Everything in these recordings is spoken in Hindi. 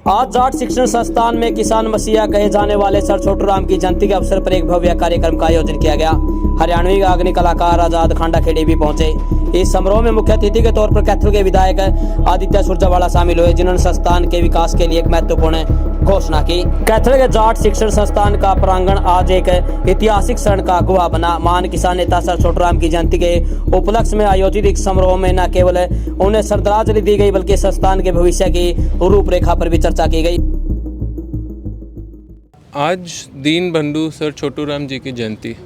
आज जाट शिक्षण संस्थान में किसान मसीहा कहे जाने वाले सर छोटू राम की जयंती के अवसर पर एक भव्य कार्यक्रम का आयोजन किया गया। हरियाणवी अग्नि कलाकार आजाद खांडा खेड़ी भी पहुंचे। इस समारोह में मुख्य अतिथि के तौर पर कैथल के विधायक आदित्य सुरजावाला शामिल हुए, जिन्होंने संस्थान के विकास के लिए एक महत्वपूर्ण घोषणा की। कैथल के जाट शिक्षण संस्थान का प्रांगण आज एक ऐतिहासिक क्षण का गवाह बना। महान किसान नेता सर छोटू राम की जयंती के उपलक्ष्य में आयोजित इस समारोह में न केवल उन्हें श्रद्धांजलि दी गई, बल्कि संस्थान के भविष्य की रूपरेखा पर भी चर्चा की गई। आज दीन बंधु सर छोटू राम जी की जयंती।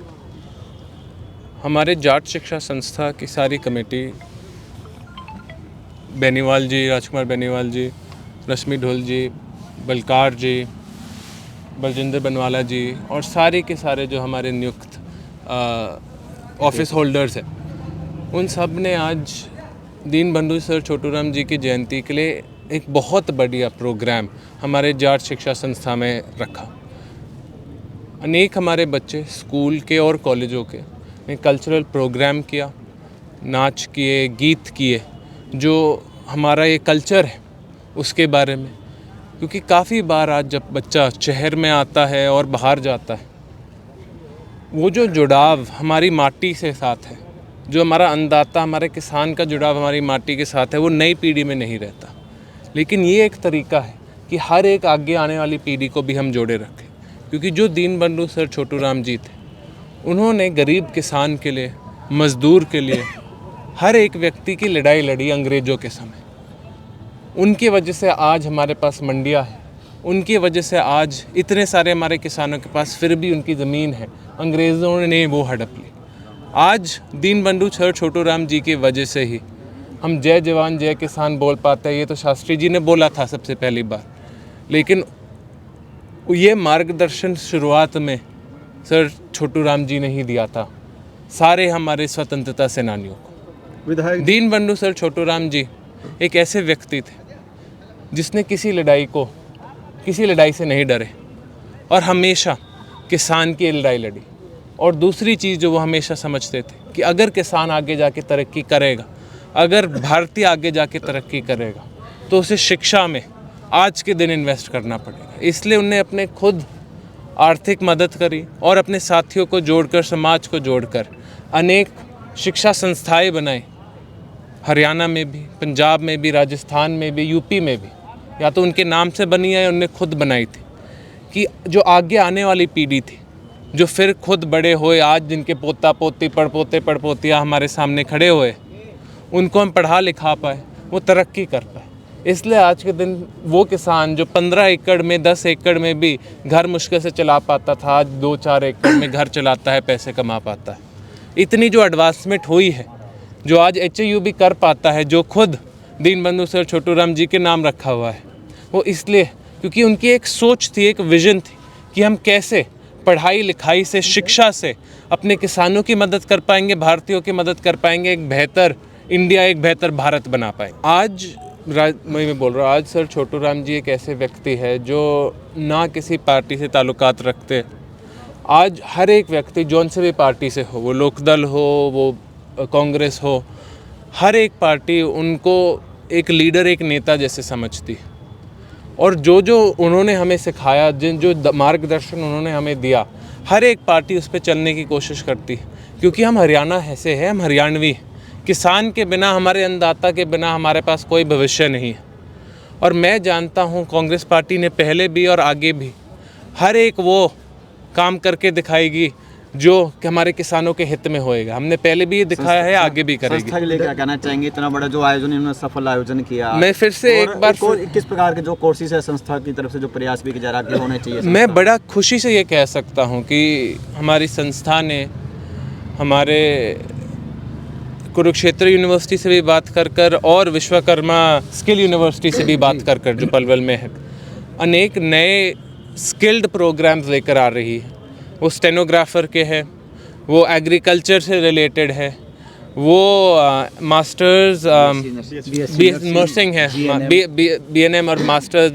हमारे जाट शिक्षा संस्था की सारी कमेटी, बेनीवाल जी, राजकुमार बेनीवाल जी, रश्मि ढोल जी, बलकार जी, बलजिंदर बनवाला जी और सारे के सारे जो हमारे नियुक्त ऑफिस होल्डर्स हैं, उन सब ने आज दीन बंधु सर छोटू राम जी की जयंती के लिए एक बहुत बढ़िया प्रोग्राम हमारे जाट शिक्षा संस्था में रखा। अनेक हमारे बच्चे स्कूल के और कॉलेजों के ने कल्चरल प्रोग्राम किया, नाच किए, गीत किए, जो हमारा ये कल्चर है उसके बारे में। क्योंकि काफ़ी बार आज जब बच्चा शहर में आता है और बाहर जाता है, वो जो जुड़ाव हमारी माटी से साथ है, जो हमारा अन्नदाता, हमारे किसान का जुड़ाव हमारी माटी के साथ है, वो नई पीढ़ी में नहीं रहता। लेकिन ये एक तरीका है कि हर एक आगे आने वाली पीढ़ी को भी हम जोड़े रखें। क्योंकि जो दीन बंधु सर छोटू राम जी थे, उन्होंने गरीब किसान के लिए, मज़दूर के लिए हर एक व्यक्ति की लड़ाई लड़ी अंग्रेज़ों के समय। उनकी वजह से आज हमारे पास मंडियाँ हैं, उनकी वजह से आज इतने सारे हमारे किसानों के पास फिर भी उनकी ज़मीन है, अंग्रेज़ों ने वो हड़प ली। आज दीन बंधु सर छोटू राम जी की वजह से ही हम जय जवान जय किसान बोल पाते हैं। ये तो शास्त्री जी ने बोला था सबसे पहली बार, लेकिन ये मार्गदर्शन शुरुआत में सर छोटू राम जी ने ही दिया था सारे हमारे स्वतंत्रता सेनानियों को। दीन बंधु सर छोटू राम जी एक ऐसे व्यक्ति थे जिसने किसी लड़ाई से नहीं डरे और हमेशा किसान की लड़ाई लड़ी। और दूसरी चीज़ जो वो हमेशा समझते थे कि अगर किसान आगे जाके तरक्की करेगा, अगर भारतीय आगे जाके तरक्की करेगा, तो उसे शिक्षा में आज के दिन इन्वेस्ट करना पड़ेगा। इसलिए उन्हें अपने खुद आर्थिक मदद करी और अपने साथियों को जोड़कर, समाज को जोड़कर अनेक शिक्षा संस्थाएं बनाई। हरियाणा में भी, पंजाब में भी, राजस्थान में भी, यूपी में भी, या तो उनके नाम से बनी है, उन्हें खुद बनाई थी। कि जो आगे आने वाली पीढ़ी थी, जो फिर खुद बड़े हुए, आज जिनके पोता पोती, पड़पोतियाँ हमारे सामने खड़े हुए, उनको हम पढ़ा लिखा पाए, वो तरक्की कर पाए। इसलिए आज के दिन वो किसान जो 15 एकड़ में, 10 एकड़ में भी घर मुश्किल से चला पाता था, आज 2-4 एकड़ में घर चलाता है, पैसे कमा पाता है। इतनी जो एडवांसमेंट हुई है, जो आज HAU भी कर पाता है, जो खुद दीन बंधु सर छोटू राम जी के नाम रखा हुआ है, वो इसलिए क्योंकि उनकी एक सोच थी, एक विज़न थी कि हम कैसे पढ़ाई लिखाई से, शिक्षा से अपने किसानों की मदद कर पाएंगे, भारतीयों की मदद कर पाएंगे, एक बेहतर इंडिया, एक बेहतर भारत बना पाएंगे। आज मैं बोल रहा हूँ, आज सर छोटू राम जी एक ऐसे व्यक्ति है जो ना किसी पार्टी से ताल्लुकात रखते। आज हर एक व्यक्ति जौन से भी पार्टी से हो, वो लोकदल हो, वो कांग्रेस हो, हर एक पार्टी उनको एक लीडर, एक नेता जैसे समझती है। और जो उन्होंने हमें सिखाया, जो मार्गदर्शन उन्होंने हमें दिया, हर एक पार्टी उस पर चलने की कोशिश करती है। क्योंकि हम हरियाणा ऐसे हैं, हम हरियाणवी हैं। किसान के बिना, हमारे अन्नदाता के बिना हमारे पास कोई भविष्य नहीं है। और मैं जानता हूँ कांग्रेस पार्टी ने पहले भी और आगे भी हर एक वो काम करके दिखाएगी जो कि हमारे किसानों के हित में होएगा। हमने पहले भी ये दिखाया है, आगे भी करेगी। संस्था के लिए क्या कहना चाहेंगे? इतना बड़ा जो आयोजन इन्होंने सफल आयोजन किया, मैं फिर से एक बार किस प्रकार के जो कोर्सेज है संस्था की तरफ से, जो प्रयास भी किया जा रहा है, होने चाहिए? मैं बड़ा खुशी से ये कह सकता हूँ कि हमारी संस्था ने हमारे कुरुक्षेत्र यूनिवर्सिटी से भी बात कर और विश्वकर्मा स्किल यूनिवर्सिटी से भी बात कर जो पलवल में है, अनेक नए स्किल्ड प्रोग्राम्स लेकर आ रही है। वो स्टेनोग्राफर के है, वो एग्रीकल्चर से रिलेटेड है, वो मास्टर्स नर्सिंग है, BNM और मास्टर्स,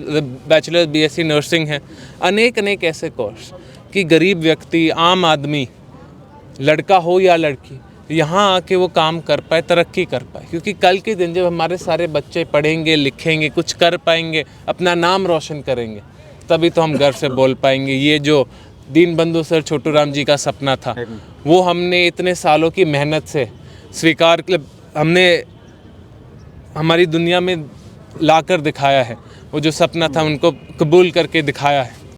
बैचलर BSc नर्सिंग है। अनेक ऐसे कोर्स कि गरीब व्यक्ति, आम आदमी, लड़का हो या लड़की, यहाँ आके वो काम कर पाए, तरक्की कर पाए। क्योंकि कल के दिन जब हमारे सारे बच्चे पढ़ेंगे, लिखेंगे, कुछ कर पाएंगे, अपना नाम रोशन करेंगे, तभी तो हम गर्व से बोल पाएंगे। ये जो दीनबंधु सर छोटू राम जी का सपना था, वो हमने इतने सालों की मेहनत से स्वीकार, हमने हमारी दुनिया में लाकर दिखाया है। वो जो सपना था उनको कबूल करके दिखाया है।